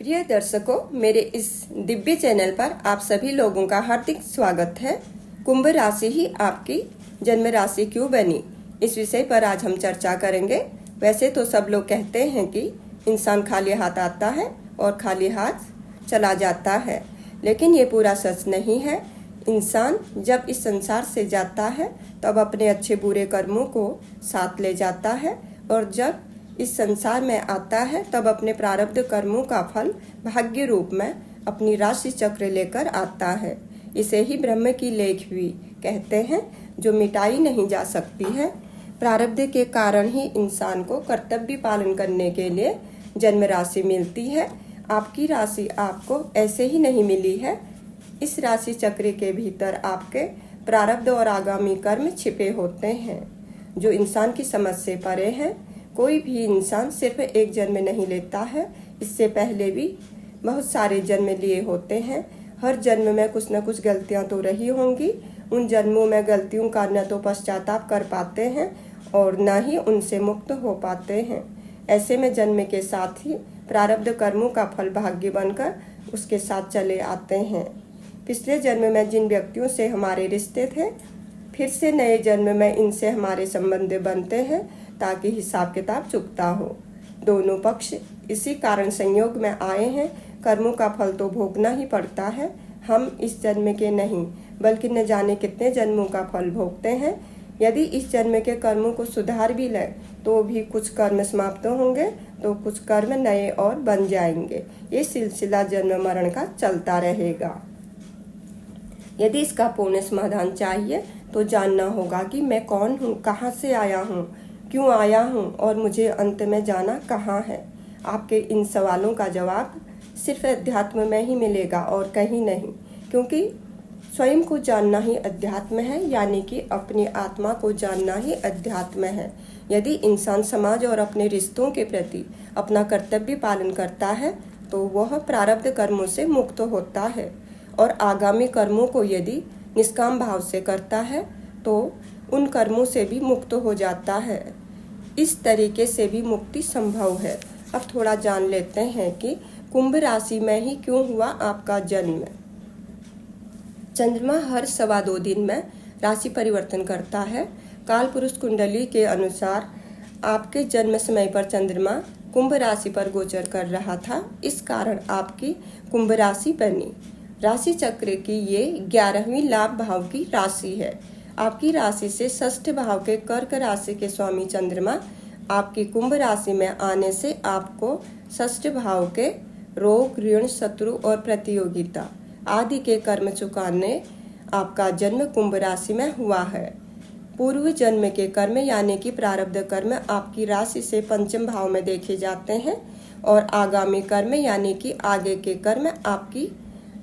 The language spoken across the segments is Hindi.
प्रिय दर्शकों, मेरे इस दिव्य चैनल पर आप सभी लोगों का हार्दिक स्वागत है। कुंभ राशि ही आपकी जन्म राशि क्यों बनी, इस विषय पर आज हम चर्चा करेंगे। वैसे तो सब लोग कहते हैं कि इंसान खाली हाथ आता है और खाली हाथ चला जाता है, लेकिन ये पूरा सच नहीं है। इंसान जब इस संसार से जाता है तब अपने अच्छे बुरे कर्मों को साथ ले जाता है, और जब इस संसार में आता है तब अपने प्रारब्ध कर्मों का फल भाग्य रूप में अपनी राशि चक्र लेकर आता है। इसे ही ब्रह्म की लेख भी कहते हैं, जो मिटाई नहीं जा सकती है। प्रारब्ध के कारण ही इंसान को कर्तव्य पालन करने के लिए जन्म राशि मिलती है। आपकी राशि आपको ऐसे ही नहीं मिली है। इस राशि चक्र के भीतर आपके प्रारब्ध और आगामी कर्म छिपे होते हैं, जो इंसान की समझ से परे हैं। कोई भी इंसान सिर्फ एक जन्म नहीं लेता है, इससे पहले भी बहुत सारे जन्म लिए होते हैं। हर जन्म में कुछ न कुछ गलतियां तो रही होंगी। उन जन्मों में गलतियों का न तो पश्चाताप कर पाते हैं और न ही उनसे मुक्त हो पाते हैं। ऐसे में जन्म के साथ ही प्रारब्ध कर्मों का फल भाग्य बनकर उसके साथ चले आते हैं। पिछले जन्म में जिन व्यक्तियों से हमारे रिश्ते थे, फिर से नए जन्म में इनसे हमारे संबंध बनते हैं, ताकि हिसाब किताब चुकता हो। दोनों पक्ष इसी कारण संयोग में आए हैं। कर्मों का फल तो भोगना ही पड़ता है। हम इस जन्म के नहीं बल्कि न जाने कितने जन्मों का फल भोगते हैं। यदि इस जन्म के कर्मों को सुधार भी लें तो भी कुछ कर्म समाप्त होंगे, तो कुछ कर्म नए और बन जाएंगे। ये सिलसिला जन्म मरण का चलता रहेगा। यदि इसका पूर्ण समाधान चाहिए तो जानना होगा कि मैं कौन हूँ, कहाँ से आया हूँ, क्यों आया हूँ और मुझे अंत में जाना कहाँ है। आपके इन सवालों का जवाब सिर्फ अध्यात्म में ही मिलेगा और कहीं नहीं, क्योंकि स्वयं को जानना ही अध्यात्म है, यानी कि अपनी आत्मा को जानना ही अध्यात्म है। यदि इंसान समाज और अपने रिश्तों के प्रति अपना कर्तव्य पालन करता है तो वह प्रारब्ध कर्मों से मुक्त होता है, और आगामी कर्मों को यदि निष्काम भाव से करता है तो उन कर्मों से भी मुक्त हो जाता है। इस तरीके से भी मुक्ति संभव है। अब थोड़ा जान लेते हैं कि कुंभ राशि में ही क्यों हुआ आपका जन्म। चंद्रमा हर 2.25 दिन में राशि परिवर्तन करता है। काल पुरुष कुंडली के अनुसार आपके जन्म समय पर चंद्रमा कुंभ राशि पर गोचर कर रहा था, इस कारण आपकी कुंभ राशि बनी। राशि चक्र की ये 11वीं लाभ भाव की राशि है। आपकी राशि से षष्ठ भाव के कर्क राशि के स्वामी चंद्रमा आपकी कुंभ राशि में आने से आपको षष्ठ भाव के रोग, ऋण, शत्रु और प्रतियोगिता आदि के कर्म चुकाने आपका जन्म कुंभ राशि में हुआ है। पूर्व जन्म के कर्म यानी कि प्रारब्ध कर्म आपकी राशि से पंचम भाव में देखे जाते हैं, और आगामी कर्म यानी कि आगे के कर्म आपकी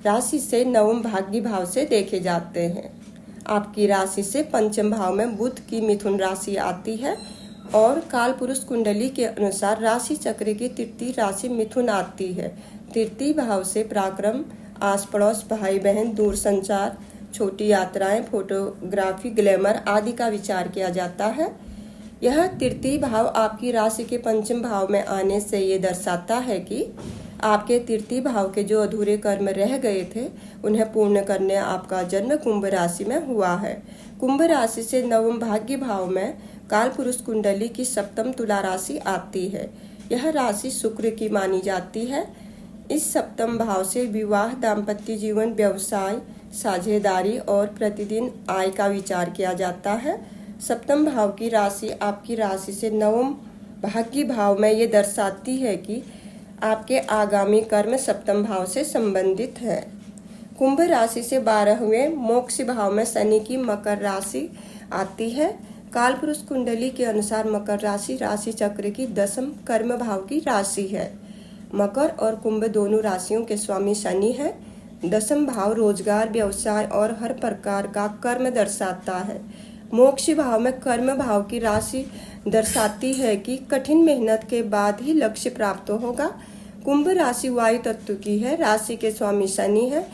राशि से नवम भाग्य भाव से देखे जाते हैं। आपकी राशि से पंचम भाव में बुध की मिथुन राशि आती है, और काल पुरुष कुंडली के अनुसार राशि चक्र की तृतीय राशि मिथुन आती है। तृतीय भाव से पराक्रम, आस पड़ोस, भाई बहन, दूर संचार, छोटी यात्राएं, फोटोग्राफी, ग्लैमर आदि का विचार किया जाता है। यह तृतीय भाव आपकी राशि के पंचम भाव में आने से ये दर्शाता है कि आपके तृतीय भाव के जो अधूरे कर्म रह गए थे उन्हें पूर्ण करने आपका जन्म कुंभ राशि में हुआ है। कुंभ राशि से नवम भाग्य भाव में काल पुरुष कुंडली की सप्तम तुला राशि आती है। यह राशि शुक्र की मानी जाती है। इस सप्तम भाव से विवाह, दाम्पत्य जीवन, व्यवसाय, साझेदारी और प्रतिदिन आय का विचार किया जाता है। सप्तम भाव की राशि आपकी राशि से नवम भाग्य भाव में ये दर्शाती है कि आपके आगामी कर्म सप्तम भाव से संबंधित है। कुंभ राशि से 12वें मोक्ष भाव में शनि की मकर राशि आती है। काल पुरुष कुंडली के अनुसार मकर राशि राशि चक्र की 10म कर्म भाव की राशि है। मकर और कुंभ दोनों राशियों के स्वामी शनि है। 10म भाव रोजगार, व्यवसाय और हर प्रकार का कर्म दर्शाता है। मोक्ष भाव में कर्म भाव की राशि दर्शाती है कि कठिन मेहनत के बाद ही लक्ष्य प्राप्त होगा। कुंभ राशि वायु तत्व की है। राशि के स्वामी शनि है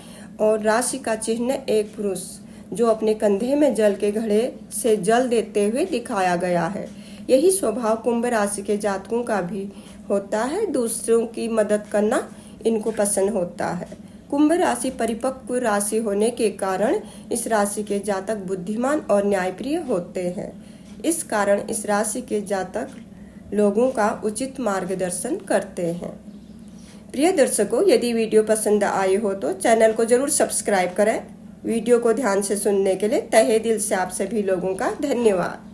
और राशि का चिन्ह एक पुरुष जो अपने कंधे में जल के घड़े से जल देते हुए दिखाया गया है। यही स्वभाव कुंभ राशि के जातकों का भी होता है। दूसरों की मदद करना इनको पसंद होता है। कुंभ राशि परिपक्व राशि होने के कारण इस राशि के जातक बुद्धिमान और न्यायप्रिय होते हैं। इस कारण इस राशि के जातक लोगों का उचित मार्गदर्शन करते हैं। प्रिय दर्शकों, यदि वीडियो पसंद आई हो तो चैनल को जरूर सब्सक्राइब करें। वीडियो को ध्यान से सुनने के लिए तहे दिल से आप सभी लोगों का धन्यवाद।